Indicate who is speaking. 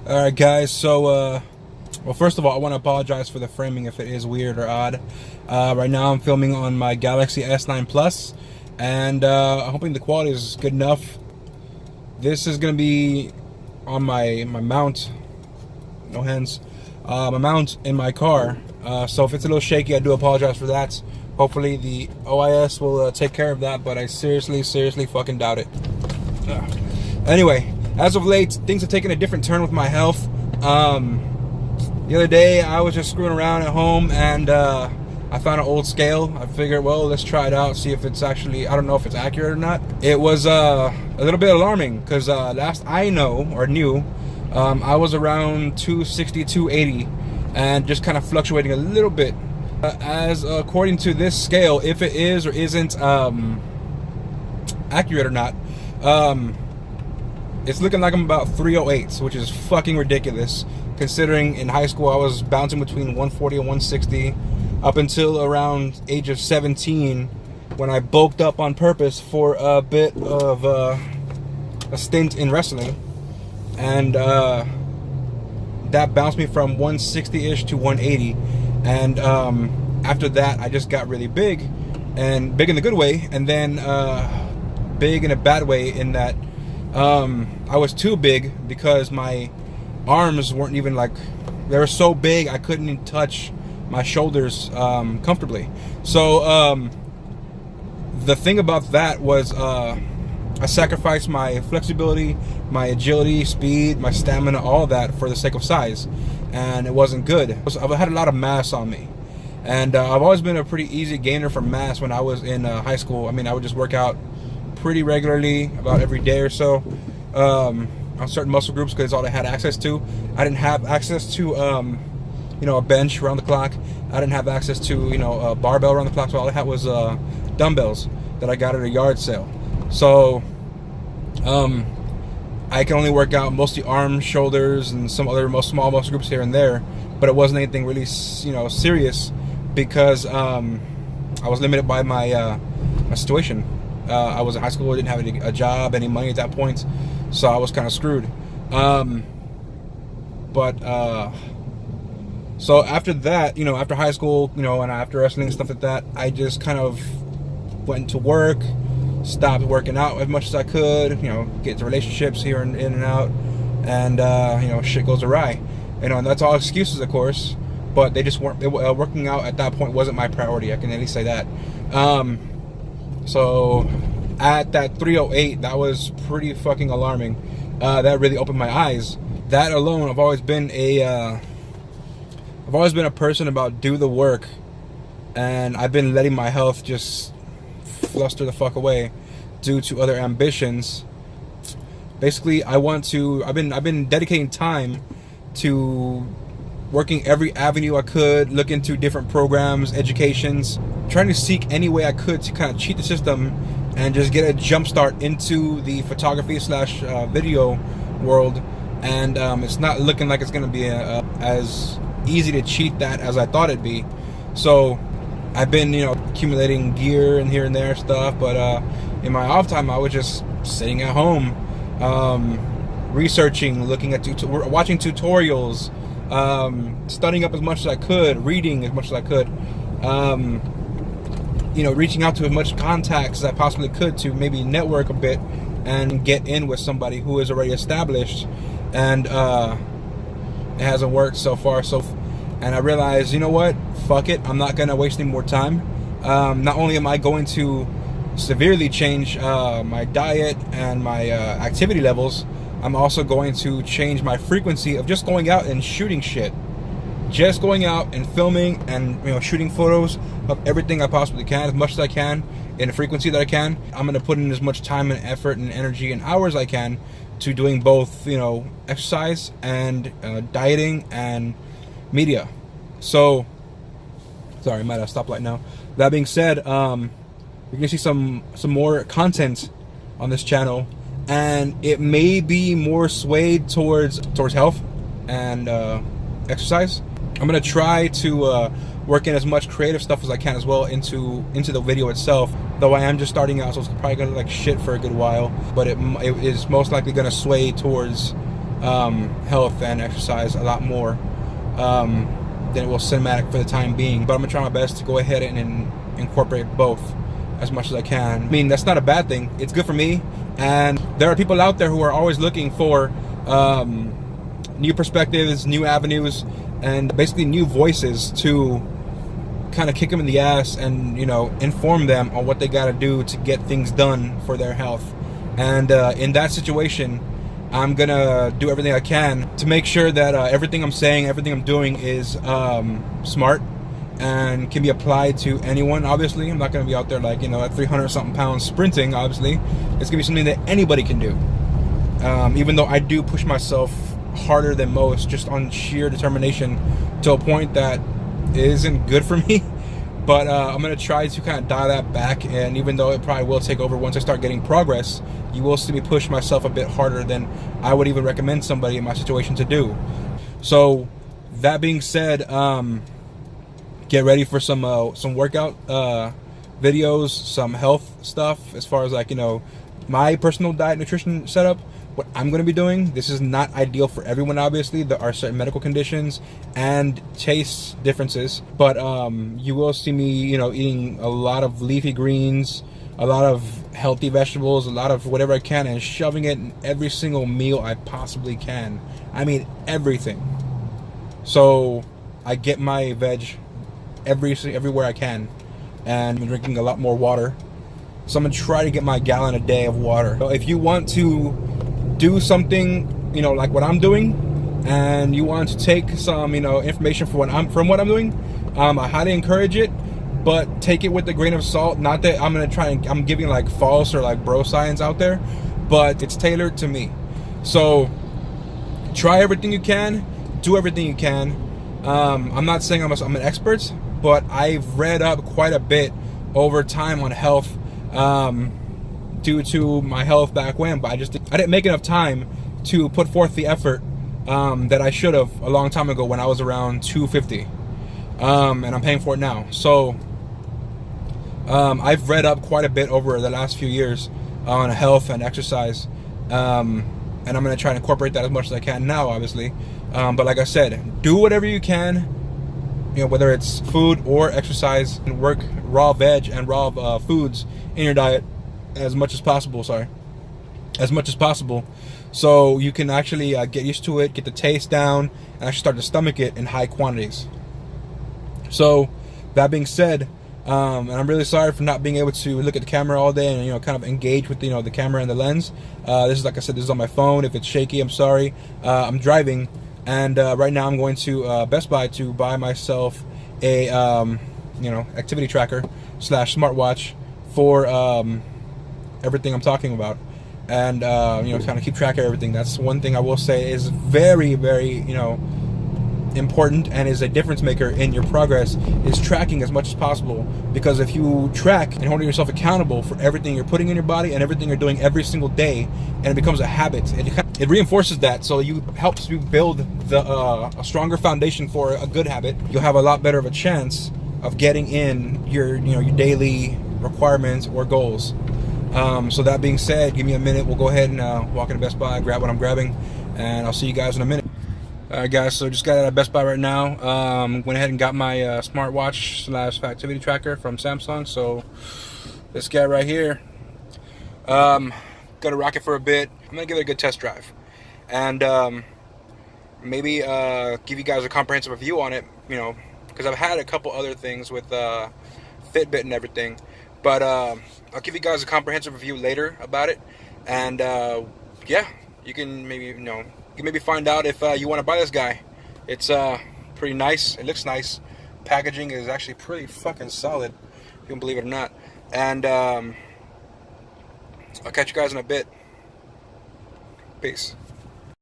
Speaker 1: Alright guys, so well, first of all, I want to apologize for the framing if it is weird or odd. Right now I'm filming on my Galaxy S9 Plus, and I'm hoping the quality is good enough. This is going to be on my mount, no hands, my mount in my car, so if it's a little shaky, I do apologize for that. Hopefully the OIS will take care of that, but I seriously fucking doubt it. Anyway, as of late, things have taken a different turn with my health. The other day, I was just screwing around at home, and I found an old scale. I figured, well, let's try it out, see if it's actually, I don't know if it's accurate or not. It was a little bit alarming, because last I knew, I was around 260, 280, and just kind of fluctuating a little bit. As according to this scale, if it is or isn't accurate or not, it's looking like I'm about 308, which is fucking ridiculous, considering in high school I was bouncing between 140 and 160 up until around age of 17, when I bulked up on purpose for a bit of a stint in wrestling, and that bounced me from 160-ish to 180, and after that I just got really big, and big in the good way, and then big in a bad way, in that I was too big, because my arms weren't even, like, they were so big I couldn't even touch my shoulders comfortably. So the thing about that was I sacrificed my flexibility, my agility, speed, my stamina, all that for the sake of size, and it wasn't good. I've had a lot of mass on me, and I've always been a pretty easy gainer for mass. When I was in high school, I mean, I would just work out pretty regularly, about every day or so, on certain muscle groups, because it's all I had access to. I didn't have access to a bench around the clock. I didn't have access to a barbell around the clock, so all I had was dumbbells that I got at a yard sale. So I can only work out mostly arms, shoulders, and some other small muscle groups here and there, but it wasn't anything really serious, because I was limited by my situation. I was in high school, I didn't have a job, any money at that point, so I was kind of screwed. So after that, after high school, and after wrestling and stuff like that, I just kind of went to work, stopped working out as much as I could, get into relationships here and in and out, and shit goes awry. And that's all excuses, of course, but they just weren't. Working out at that point wasn't my priority, I can at least say that. So at that 308, that was pretty fucking alarming. That really opened my eyes. That alone, I've always been a person about do the work, and I've been letting my health just fluster the fuck away due to other ambitions. Basically, I've been dedicating time to working every avenue I could, look into different programs, educations, trying to seek any way I could to kind of cheat the system and just get a jump start into the photography / video world. And it's not looking like it's going to be as easy to cheat that as I thought it'd be. So I've been accumulating gear and here and there stuff, but in my off time I was just sitting at home, researching, looking at watching tutorials, studying up as much as I could, reading as much as I could, reaching out to as much contacts as I possibly could to maybe network a bit and get in with somebody who is already established. And it hasn't worked so far. And I realized, what? Fuck it. I'm not gonna waste any more time. Not only am I going to severely change my diet and my activity levels, I'm also going to change my frequency of just going out and shooting shit. Just going out and filming and shooting photos of everything I possibly can, as much as I can, in the frequency that I can. I'm gonna put in as much time and effort and energy and hours I can to doing both, exercise and dieting and media. So, sorry, I'm at a stoplight now. That being said, you're gonna see some more content on this channel, and it may be more swayed towards health and exercise. I'm gonna try to work in as much creative stuff as I can as well into the video itself, though I am just starting out, so it's probably gonna look like shit for a good while, but it is most likely gonna sway towards health and exercise a lot more than it will cinematic for the time being. But I'm gonna try my best to go ahead and incorporate both as much as I can. I mean, that's not a bad thing. It's good for me. And there are people out there who are always looking for new perspectives, new avenues, and basically new voices to kind of kick them in the ass and, you know, inform them on what they got to do to get things done for their health. And in that situation, I'm gonna do everything I can to make sure that everything I'm saying, everything I'm doing is smart and can be applied to anyone. Obviously, I'm not gonna be out there like, you know, at 300 something pounds sprinting. Obviously, it's gonna be something that anybody can do. Even though I do push myself harder than most, just on sheer determination, to a point that isn't good for me. But I'm going to try to kind of dial that back, and even though it probably will take over once I start getting progress, you will see me push myself a bit harder than I would even recommend somebody in my situation to do. So that being said, get ready for some workout videos, some health stuff as far as, like, you know, my personal diet nutrition setup. What I'm going to be doing, this is not ideal for everyone, obviously. There are certain medical conditions and taste differences, but you will see me, you know, eating a lot of leafy greens, a lot of healthy vegetables, a lot of whatever I can, and shoving it in every single meal I possibly can. I mean, everything. So I get my veg everywhere I can, and I'm drinking a lot more water. So I'm going to try to get my gallon a day of water. So if you want to do something, you know, like what I'm doing, and you want to take some, you know, information from what I'm doing, I highly encourage it, but take it with a grain of salt. Not that I'm giving like false or like bro science out there, but it's tailored to me. So try everything you can, do everything you can. I'm not saying I'm an expert, but I've read up quite a bit over time on health, due to my health back when, but I didn't make enough time to put forth the effort that I should have a long time ago when I was around 250, and I'm paying for it now. So I've read up quite a bit over the last few years on health and exercise, and I'm going to try to incorporate that as much as I can now, obviously. But like I said, do whatever you can, you know, whether it's food or exercise, and work raw veg and raw foods in your diet as much as possible, so you can actually get used to it, get the taste down, and actually start to stomach it in high quantities. So that being said, and I'm really sorry for not being able to look at the camera all day and, you know, kind of engage with, you know, the camera and the lens. This is, like I said, this is on my phone. If it's shaky, I'm sorry. I'm driving, and right now I'm going to Best Buy to buy myself a you know, activity tracker / smartwatch for everything I'm talking about, and you know, kind of keep track of everything. That's one thing I will say is very, very, you know, important, and is a difference maker in your progress, is tracking as much as possible. Because if you track and holding yourself accountable for everything you're putting in your body and everything you're doing every single day, and it becomes a habit, it reinforces that, so you helps you build a stronger foundation for a good habit. You'll have a lot better of a chance of getting in your, you know, your daily requirements or goals. So that being said, give me a minute. We'll go ahead and walk into Best Buy, grab what I'm grabbing, and I'll see you guys in a minute. Alright guys, so just got out of Best Buy right now. Went ahead and got my smartwatch / activity tracker from Samsung. So this guy right here, gonna rock it for a bit. I'm gonna give it a good test drive, and maybe give you guys a comprehensive review on it, you know, because I've had a couple other things with Fitbit and everything, but I'll give you guys a comprehensive review later about it. And yeah, you can maybe, you know, you can maybe find out if you want to buy this guy. It's pretty nice. It looks nice. Packaging is actually pretty fucking solid, if you can believe it or not. And I'll catch you guys in a bit. Peace.